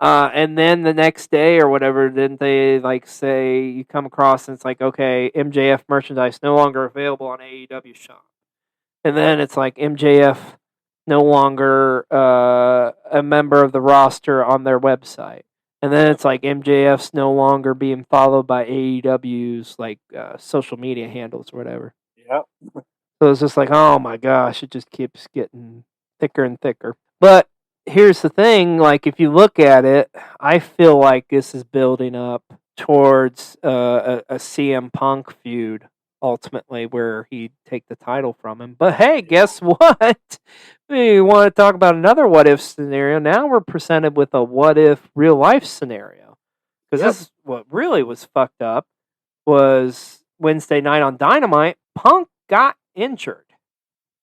And then the next day or whatever, didn't they say you come across and it's like, okay, MJF merchandise no longer available on AEW shop. And then it's like MJF no longer a member of the roster on their website. And then it's like MJF's no longer being followed by AEW's like social media handles or whatever. Yep. So it's just like, oh my gosh, it just keeps getting thicker and thicker. But here's the thing, like if you look at it, I feel like this is building up towards a CM Punk feud ultimately where he'd take the title from him. But hey, guess what? We want to talk about another what if scenario. Now we're presented with a what if real life scenario. Because this is what really was fucked up was Wednesday night on Dynamite, Punk got injured.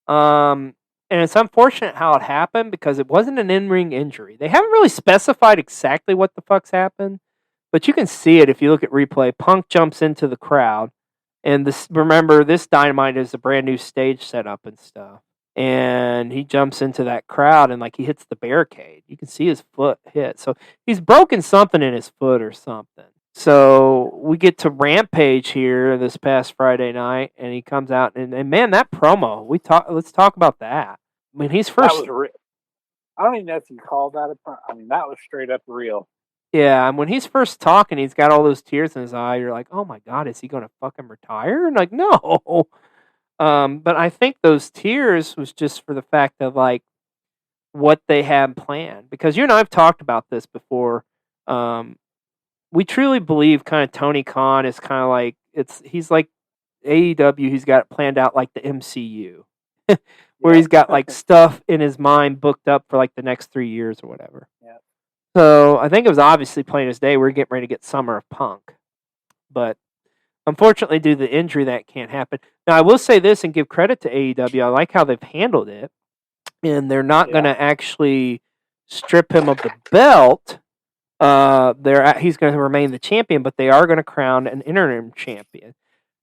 And it's unfortunate how it happened because it wasn't an in-ring injury. They haven't really specified exactly what the fuck's happened, but you can see it if you look at replay. Punk jumps into the crowd, and remember, this Dynamite is a brand new stage setup and stuff. And he jumps into that crowd and like he hits the barricade. You can see his foot hit. So he's broken something in his foot or something. So we get to Rampage here this past Friday night, and he comes out and man, that promo. Let's talk about that. I mean, he's first. That was real. I don't even know if you call that I mean, that was straight up real. Yeah, and when he's first talking, he's got all those tears in his eye. You're like, oh my god, is he going to fucking retire? And like, no. But I think those tears was just for the fact of like what they had planned. Because you and I have talked about this before. We truly believe kind of Tony Khan is kind of like he's like AEW. He's got it planned out like the MCU, where he's got like stuff in his mind booked up for like the next 3 years or whatever. Yeah. So I think it was obviously plain as day. We're getting ready to get Summer of Punk, but unfortunately, due to the injury, that can't happen. Now, I will say this and give credit to AEW. I like how they've handled it, and they're not going to actually strip him of the belt. He's going to remain the champion, but they are going to crown an interim champion.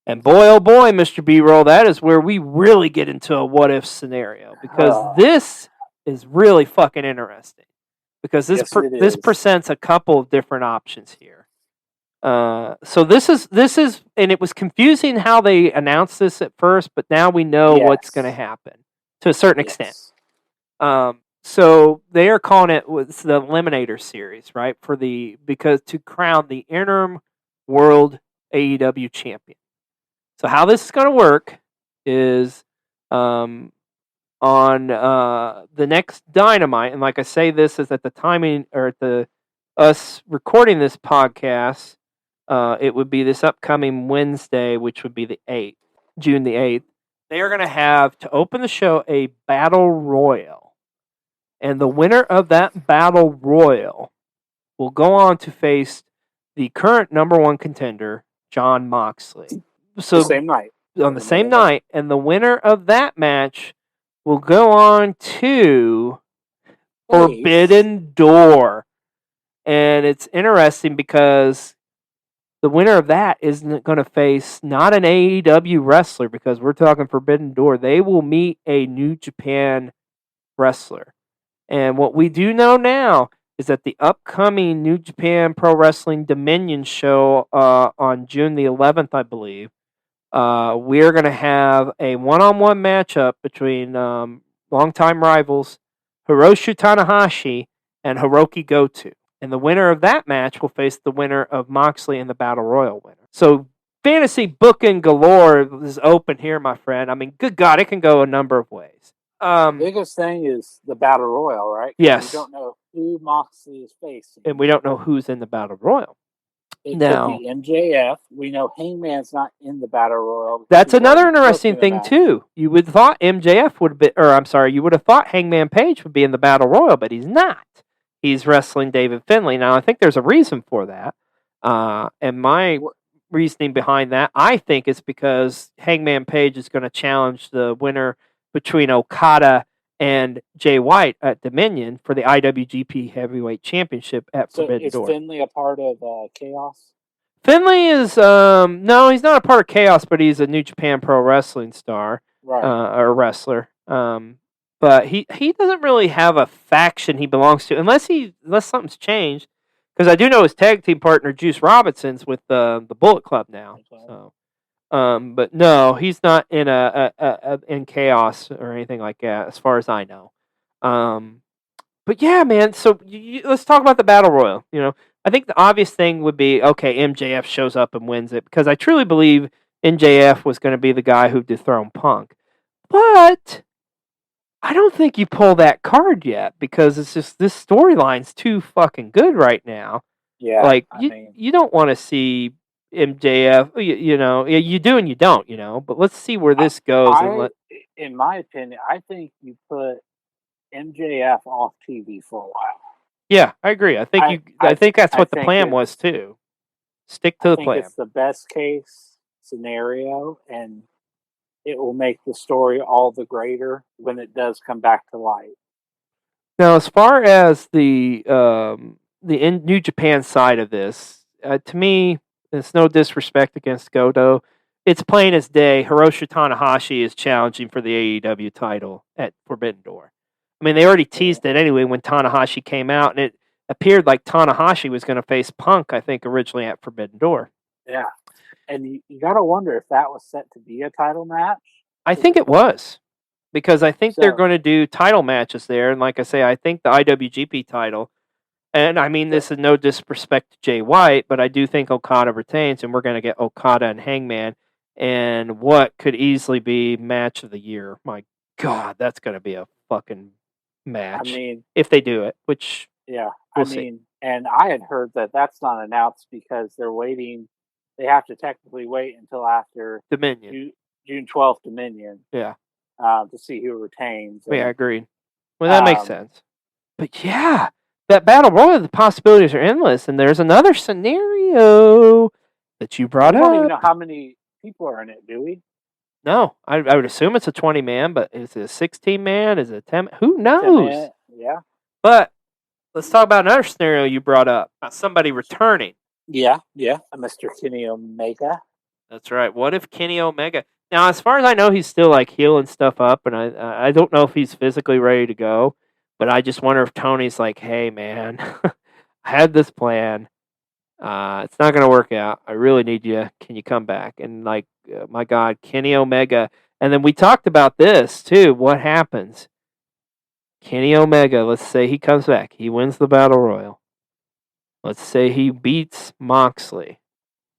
And boy, oh boy, Mr. B-Roll, that is where we really get into a what-if scenario. Because this is really fucking interesting. Because this presents a couple of different options here. So this is, and it was confusing how they announced this at first, but now we know what's going to happen to a certain extent. So they are calling it the Eliminator Series, right? Because to crown the interim World AEW champion. So how this is going to work is on the next Dynamite, and like I say, this is at the timing or at us recording this podcast. It would be this upcoming Wednesday, which would be the 8th, June the 8th. They are going to have to open the show a battle royal. And the winner of that battle royal will go on to face the current number one contender, Jon Moxley. So the same night. On the same night. And the winner of that match will go on to Forbidden Door. And it's interesting because the winner of that is going to face not an AEW wrestler, because we're talking Forbidden Door. They will meet a New Japan wrestler. And what we do know now is that the upcoming New Japan Pro Wrestling Dominion show on June the 11th, I believe, we're going to have a one-on-one matchup between longtime rivals Hiroshi Tanahashi and Hiroki Goto. And the winner of that match will face the winner of Moxley and the Battle Royal winner. So fantasy booking galore is open here, my friend. I mean, good God, it can go a number of ways. The biggest thing is the Battle Royal, right? Yes. We don't know who Moxley is facing. And we don't know who's in the Battle Royal. It could be MJF. We know Hangman's not in the Battle Royal. That's another interesting thing, too. You would have thought MJF would be, or I'm sorry, you would have thought Hangman Page would be in the Battle Royal, but he's not. He's wrestling David Finlay. Now, I think there's a reason for that. And my reasoning behind that, I think, is because Hangman Page is going to challenge the winner between Okada and Jay White at Dominion for the IWGP Heavyweight Championship at Forbidden Door. Is Finlay a part of Chaos? Finlay is, no, he's not a part of Chaos, but he's a New Japan Pro Wrestling star, right? Or wrestler. But he doesn't really have a faction he belongs to, unless something's changed. Because I do know his tag team partner Juice Robinson's with the Bullet Club now. So, but no, he's not in in Chaos or anything like that, as far as I know. But yeah, man. So let's talk about the battle royal. I think the obvious thing would be okay. MJF shows up and wins it because I truly believe MJF was going to be the guy who dethroned Punk. But I don't think you pull that card yet because it's just this storyline's too fucking good right now. Yeah, Like I mean, you don't want to see MJF. You do and you don't. But let's see where this goes and let. in my opinion, I think you put MJF off TV for a while. Yeah, I agree. I think that's what the plan was too. Stick to the plan. It's the best case scenario, and it will make the story all the greater when it does come back to light. Now, as far as the New Japan side of this, to me, it's no disrespect against Goto. It's plain as day. Hiroshi Tanahashi is challenging for the AEW title at Forbidden Door. I mean, they already teased it anyway when Tanahashi came out, and it appeared like Tanahashi was going to face Punk, I think, originally at Forbidden Door. Yeah. And you got to wonder if that was set to be a title match. I think it was. Because I think they're going to do title matches there. And like I say, I think the IWGP title, and I mean this is no disrespect to Jay White, but I do think Okada retains, and we're going to get Okada and Hangman, and what could easily be match of the year. My God, that's going to be a fucking match. I mean, if they do it, which we'll see. And I had heard that that's not announced because they're waiting. They have to technically wait until after Dominion, June 12th, Dominion. Yeah. To see who retains. Yeah, I agree. Well, that makes sense. But yeah, that battle royal, the possibilities are endless. And there's another scenario that you brought up. We don't even know how many people are in it, do we? No, I would assume it's a 20-man, but is it a 16-man? Is it a 10? Who knows? Yeah. But let's talk about another scenario you brought up about somebody returning. Yeah, Mr. Kenny Omega. That's right. What if Kenny Omega? Now, as far as I know, he's still like healing stuff up, and I don't know if he's physically ready to go. But I just wonder if Tony's like, hey, man, I had this plan. It's not going to work out. I really need you. Can you come back? And like, my God, Kenny Omega. And then we talked about this too. What happens? Kenny Omega, let's say he comes back. He wins the Battle Royal. Let's say he beats Moxley.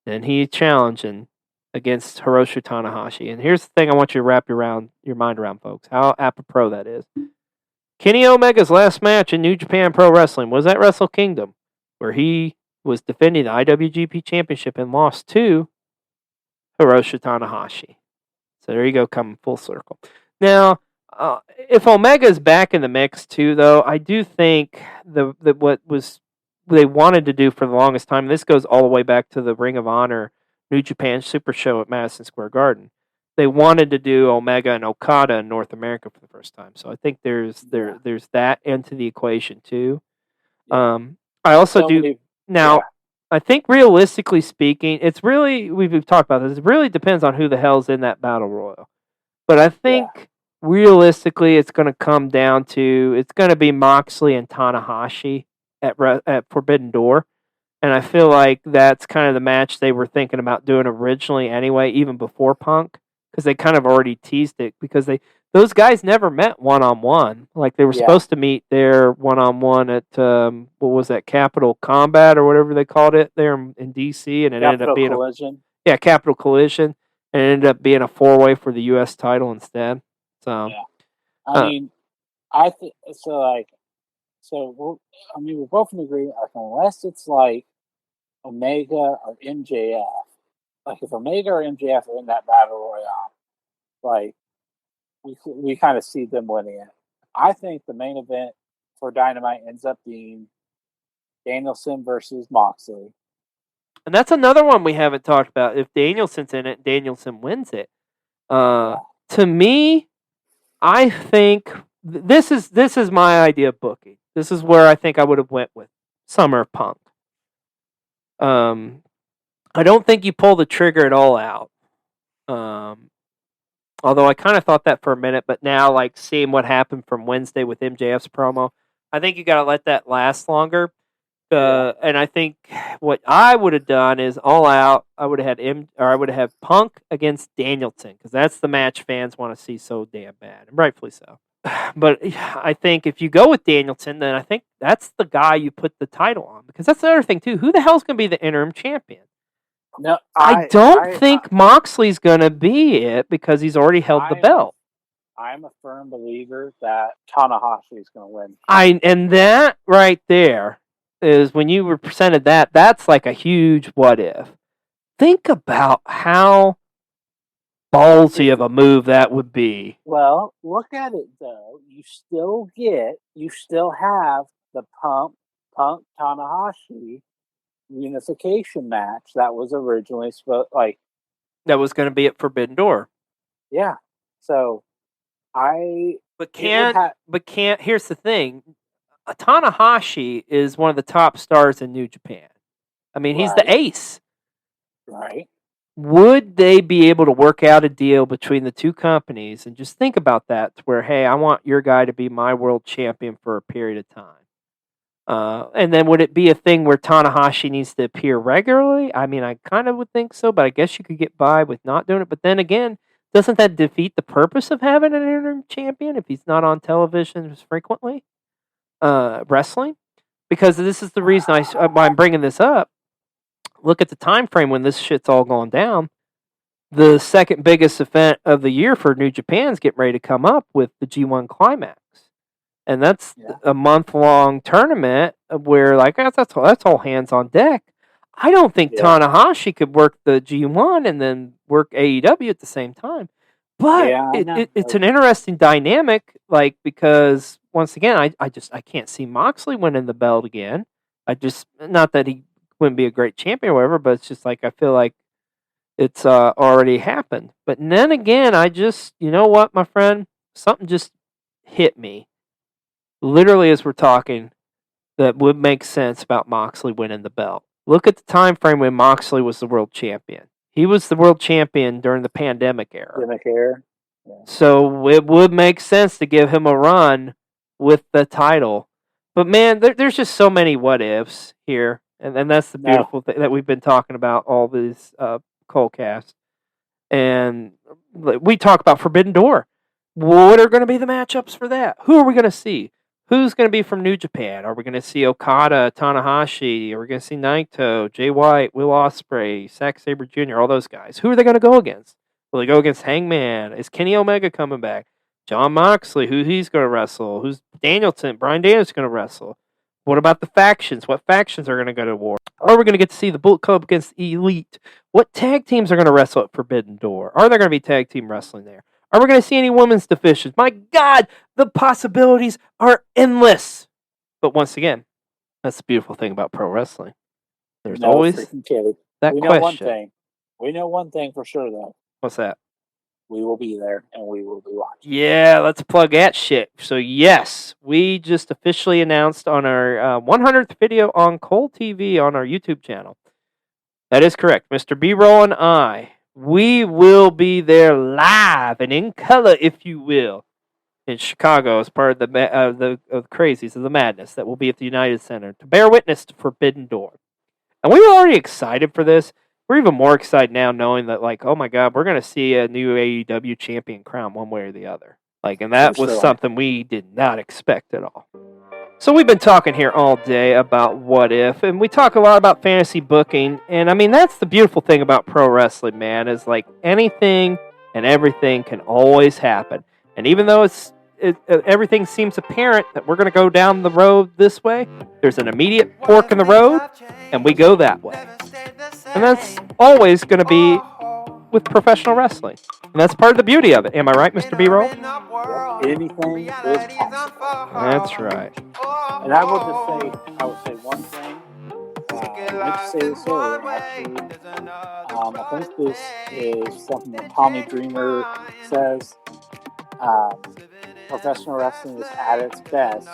Then he's challenging against Hiroshi Tanahashi. And here's the thing I want you to wrap your mind around, folks. How apropos that is. Kenny Omega's last match in New Japan Pro Wrestling was at Wrestle Kingdom, where he was defending the IWGP Championship and lost to Hiroshi Tanahashi. So there you go, coming full circle. Now, if Omega's back in the mix too, though, I do think what they wanted to do for the longest time, this goes all the way back to the Ring of Honor New Japan Super Show at Madison Square Garden. They wanted to do Omega and Okada in North America for the first time. So I think there's that into the equation too. I also I think realistically speaking, it's really, we've talked about this, it really depends on who the hell's in that Battle Royal. But I think realistically it's going to come down to, it's going to be Moxley and Tanahashi at Forbidden Door. And I feel like that's kind of the match they were thinking about doing originally anyway, even before Punk, because they kind of already teased it, because those guys never met one-on-one. Like, they were supposed to meet there one-on-one at, what was that, Capital Combat or whatever they called it there in D.C., and it ended up being Collision. Capital Collision, and it ended up being a four-way for the U.S. title instead. So, I mean, I think, so, like, we're both in agreement, like, unless it's like Omega or MJF, like if Omega or MJF are in that Battle Royale, like we kind of see them winning it. I think the main event for Dynamite ends up being Danielson versus Moxley. And that's another one we haven't talked about. If Danielson's in it, Danielson wins it. To me, I think this is my idea of booking. This is where I think I would have went with Summer Punk. I don't think you pull the trigger at all out. Although I kind of thought that for a minute, but now, like, seeing what happened from Wednesday with MJF's promo, I think you got to let that last longer. And I think what I would have done is all out. I would have had Punk against Danielson, because that's the match fans want to see so damn bad, and rightfully so. But I think if you go with Danielson, then I think that's the guy you put the title on, because that's the other thing too. Who the hell's going to be the interim champion? No, I don't think Moxley's going to be it because he's already held the belt. I'm a firm believer that Tanahashi is going to win. And that right there is when you were presented that. That's like a huge what if. Think about how ballsy of a move that would be. Well, look at it though. You still have the Punk Tanahashi unification match that was originally that was going to be at Forbidden Door. Yeah. So But here's the thing. Tanahashi is one of the top stars in New Japan. I mean, he's the ace. Right. Would they be able to work out a deal between the two companies and just think about that to where, hey, I want your guy to be my world champion for a period of time? And then would it be a thing where Tanahashi needs to appear regularly? I mean, I kind of would think so, but I guess you could get by with not doing it. But then again, doesn't that defeat the purpose of having an interim champion if he's not on television as frequently? Wrestling? Because this is the reason why I'm bringing this up. Look at the time frame when this shit's all going down. The second biggest event of the year for New Japan's getting ready to come up with the G1 Climax. And that's a month-long tournament where, like, that's all hands on deck. I don't think Tanahashi could work the G1 and then work AEW at the same time. But it's an interesting dynamic, like, because, once again, I can't see Moxley winning the belt again. Not that he wouldn't be a great champion or whatever, but it's just like, I feel like it's already happened. But then again, you know what, my friend? Something just hit me. Literally, as we're talking, that would make sense about Moxley winning the belt. Look at the time frame when Moxley was the world champion. He was the world champion during the pandemic era. Yeah. So it would make sense to give him a run with the title. But man, there's just so many what ifs here, and that's the beautiful thing that we've been talking about all these Colecasts. And we talk about Forbidden Door. What are going to be the matchups for that? Who are we going to see? Who's going to be from New Japan? Are we going to see Okada, Tanahashi? Are we going to see Naito, Jay White, Will Ospreay, Zack Sabre Jr., all those guys? Who are they going to go against? Will they go against Hangman? Is Kenny Omega coming back? Jon Moxley, who he's going to wrestle? Who's Danielson? Bryan Danielson going to wrestle? What about the factions? What factions are going to go to war? Are we going to get to see the Bullet Club against Elite? What tag teams are going to wrestle at Forbidden Door? Are there going to be tag team wrestling there? Are we going to see any women's divisions? My God, the possibilities are endless. But once again, that's the beautiful thing about pro wrestling. There's always that question. We know one thing for sure, though. What's that? We will be there, and we will be watching. Yeah, let's plug that shit. So, yes, we just officially announced on our 100th video on Cole TV on our YouTube channel. That is correct. Mr. B-Roll and I, we will be there live and in color, if you will, in Chicago as part of the crazies of the madness that will be at the United Center to bear witness to Forbidden Door. And we were already excited for this. We're even more excited now knowing that, like, oh my God, we're going to see a new AEW champion crown one way or the other. Like, and that was something we did not expect at all. So we've been talking here all day about what if, and we talk a lot about fantasy booking. And I mean, that's the beautiful thing about pro wrestling, man, is like anything and everything can always happen. And even though everything seems apparent that we're going to go down the road this way, there's an immediate fork in the road, and we go that way. And that's always going to be with professional wrestling. And that's part of the beauty of it. Am I right, Mr. B-Roll? Anything is possible. That's right. And I will say one thing. I meant to say this earlier, actually. I think this is something that Tommy Dreamer says. Professional wrestling is at its best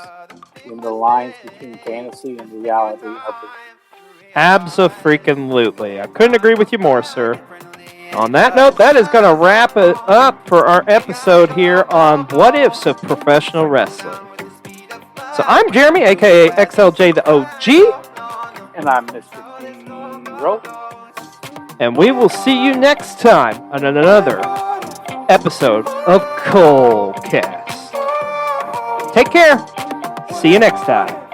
when the lines between fantasy and reality are blurred. Abso-freaking-lutely. I couldn't agree with you more, sir. On that note, that is going to wrap it up for our episode here on What Ifs of Professional Wrestling. So I'm Jeremy, a.k.a. Xlj the Og. And I'm Mr. B-Roll. And we will see you next time on another episode of Colecast. Take care. See you next time.